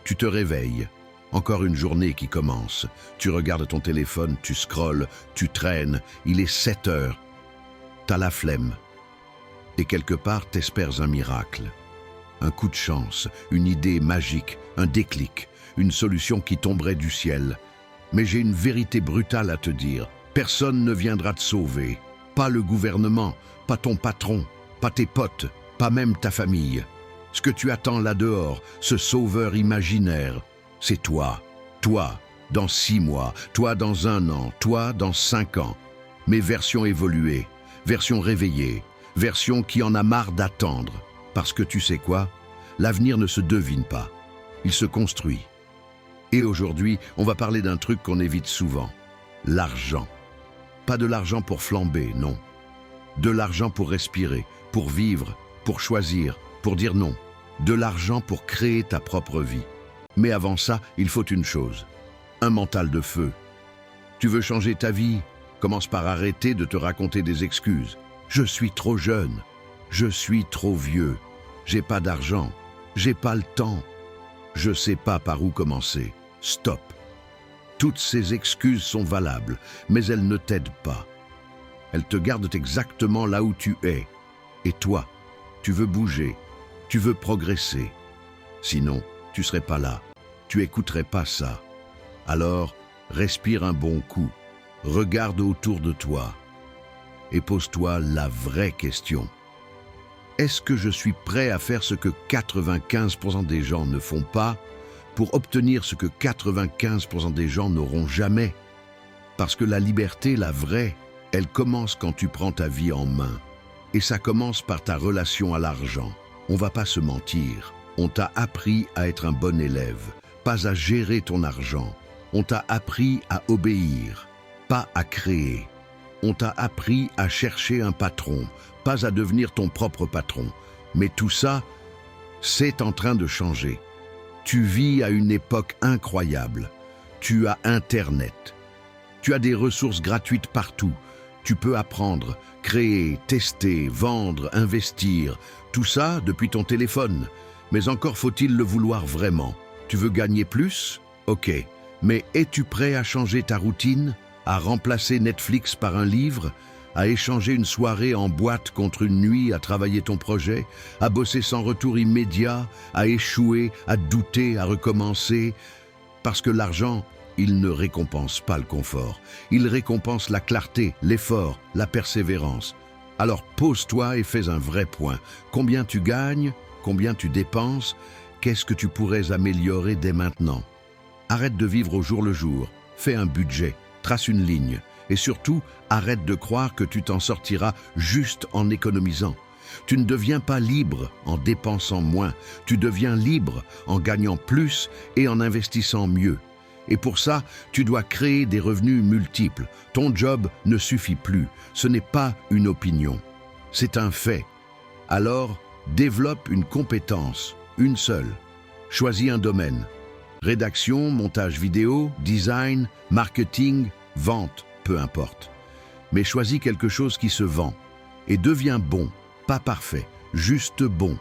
Tu te réveilles. Encore une journée qui commence. Tu regardes ton téléphone, tu scrolles, tu traînes. Il est 7 heures. T'as la flemme. Et quelque part, t'espères un miracle. Un coup de chance, une idée magique, un déclic, une solution qui tomberait du ciel. Mais j'ai une vérité brutale à te dire. Personne ne viendra te sauver. Pas le gouvernement, pas ton patron, pas tes potes, pas même ta famille. Ce que tu attends là dehors, ce sauveur imaginaire, c'est toi. Toi, dans 6 mois, toi dans 1 an, toi dans 5 ans. Mais version évoluée, version réveillée, version qui en a marre d'attendre. Parce que tu sais quoi? L'avenir ne se devine pas, il se construit. Et aujourd'hui, on va parler d'un truc qu'on évite souvent. L'argent. Pas de l'argent pour flamber, non. De l'argent pour respirer, pour vivre, pour choisir, pour dire non. De l'argent pour créer ta propre vie. Mais avant ça, il faut une chose. Un mental de feu. Tu veux changer ta vie? Commence par arrêter de te raconter des excuses. Je suis trop jeune. Je suis trop vieux. J'ai pas d'argent. J'ai pas le temps. Je sais pas par où commencer. Stop. Toutes ces excuses sont valables, mais elles ne t'aident pas. Elles te gardent exactement là où tu es. Et toi, tu veux bouger, tu veux progresser. Sinon, tu serais pas là, tu écouterais pas ça. Alors, respire un bon coup, regarde autour de toi et pose-toi la vraie question. Est-ce que je suis prêt à faire ce que 95% des gens ne font pas pour obtenir ce que 95% des gens n'auront jamais? Parce que la liberté, la vraie, elle commence quand tu prends ta vie en main. Et ça commence par ta relation à l'argent. On va pas se mentir. On t'a appris à être un bon élève, pas à gérer ton argent. On t'a appris à obéir, pas à créer. On t'a appris à chercher un patron, pas à devenir ton propre patron. Mais tout ça, c'est en train de changer. Tu vis à une époque incroyable. Tu as Internet. Tu as des ressources gratuites partout. Tu peux apprendre, créer, tester, vendre, investir. Tout ça depuis ton téléphone. Mais encore faut-il le vouloir vraiment. Tu veux gagner plus? Ok. Mais es-tu prêt à changer ta routine? À remplacer Netflix par un livre? À échanger une soirée en boîte contre une nuit à travailler ton projet? À bosser sans retour immédiat? À échouer? À douter? À recommencer? Parce que l'argent, il ne récompense pas le confort. Il récompense la clarté, l'effort, la persévérance. Alors pose-toi et fais un vrai point. Combien tu gagnes? Combien tu dépenses? Qu'est-ce que tu pourrais améliorer dès maintenant? Arrête de vivre au jour le jour. Fais un budget. Trace une ligne. Et surtout, arrête de croire que tu t'en sortiras juste en économisant. Tu ne deviens pas libre en dépensant moins. Tu deviens libre en gagnant plus et en investissant mieux. Et pour ça, tu dois créer des revenus multiples. Ton job ne suffit plus. Ce n'est pas une opinion. C'est un fait. Alors, développe une compétence, une seule. Choisis un domaine. Rédaction, montage vidéo, design, marketing, vente, peu importe. Mais choisis quelque chose qui se vend. Et deviens bon, pas parfait, juste bon.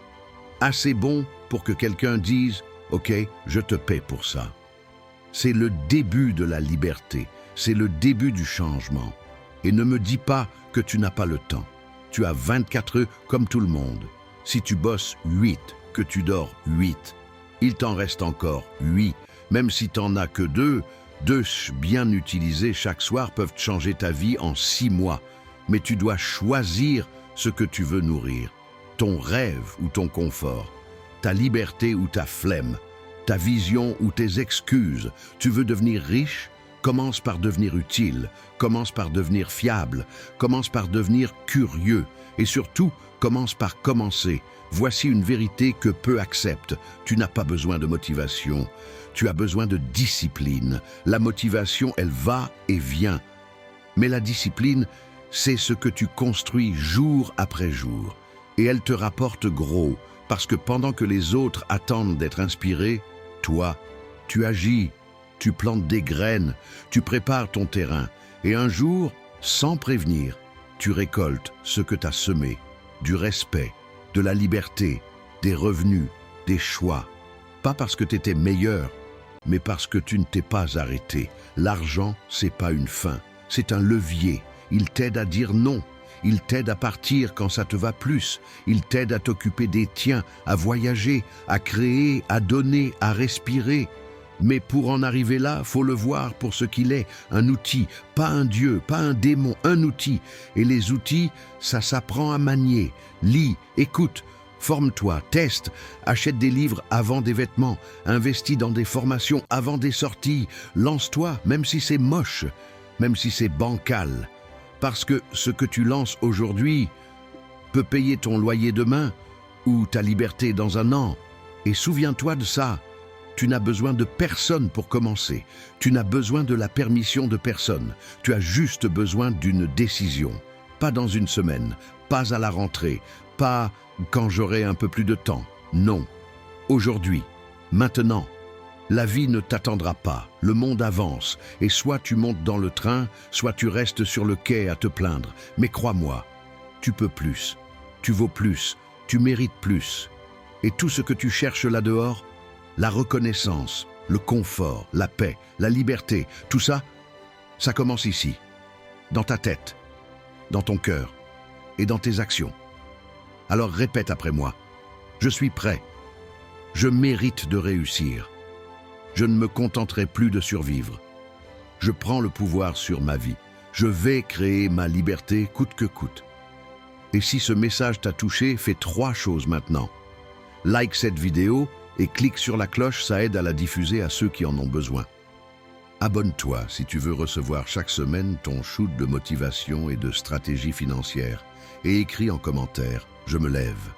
Assez bon pour que quelqu'un dise « Ok, je te paie pour ça ». C'est le début de la liberté, c'est le début du changement. Et ne me dis pas que tu n'as pas le temps. Tu as 24 heures comme tout le monde. Si tu bosses 8, que tu dors 8, il t'en reste encore 8. Même si t'en as que 2 bien utilisés chaque soir peuvent changer ta vie en 6 mois. Mais tu dois choisir ce que tu veux nourrir. Ton rêve ou ton confort, ta liberté ou ta flemme. Ta vision ou tes excuses. Tu veux devenir riche? Commence par devenir utile. Commence par devenir fiable. Commence par devenir curieux. Et surtout, commence par commencer. Voici une vérité que peu acceptent. Tu n'as pas besoin de motivation. Tu as besoin de discipline. La motivation, elle va et vient. Mais la discipline, c'est ce que tu construis jour après jour. Et elle te rapporte gros. Parce que pendant que les autres attendent d'être inspirés, toi, tu agis, tu plantes des graines, tu prépares ton terrain. Et un jour, sans prévenir, tu récoltes ce que tu as semé. Du respect, de la liberté, des revenus, des choix. Pas parce que tu étais meilleur, mais parce que tu ne t'es pas arrêté. L'argent, c'est pas une fin, c'est un levier. Il t'aide à dire non. Il t'aide à partir quand ça te va plus. Il t'aide à t'occuper des tiens, à voyager, à créer, à donner, à respirer. Mais pour en arriver là, faut le voir pour ce qu'il est, un outil, pas un dieu, pas un démon, un outil. Et les outils, ça s'apprend à manier. Lis, écoute, forme-toi, teste, achète des livres avant des vêtements, investis dans des formations avant des sorties, lance-toi, même si c'est moche, même si c'est bancal. Parce que ce que tu lances aujourd'hui peut payer ton loyer demain ou ta liberté dans un an. Et souviens-toi de ça. Tu n'as besoin de personne pour commencer. Tu n'as besoin de la permission de personne. Tu as juste besoin d'une décision. Pas dans une semaine, pas à la rentrée, pas quand j'aurai un peu plus de temps. Non. Aujourd'hui, maintenant. La vie ne t'attendra pas. Le monde avance. Et soit tu montes dans le train, soit tu restes sur le quai à te plaindre. Mais crois-moi, tu peux plus. Tu vaux plus. Tu mérites plus. Et tout ce que tu cherches là-dehors, la reconnaissance, le confort, la paix, la liberté, tout ça, ça commence ici, dans ta tête, dans ton cœur et dans tes actions. Alors répète après moi, je suis prêt, je mérite de réussir, je ne me contenterai plus de survivre, je prends le pouvoir sur ma vie, je vais créer ma liberté coûte que coûte. Et si ce message t'a touché, fais 3 choses maintenant. Like cette vidéo et clique sur la cloche, ça aide à la diffuser à ceux qui en ont besoin. Abonne-toi si tu veux recevoir chaque semaine ton shoot de motivation et de stratégie financière. Et écris en commentaire, je me lève.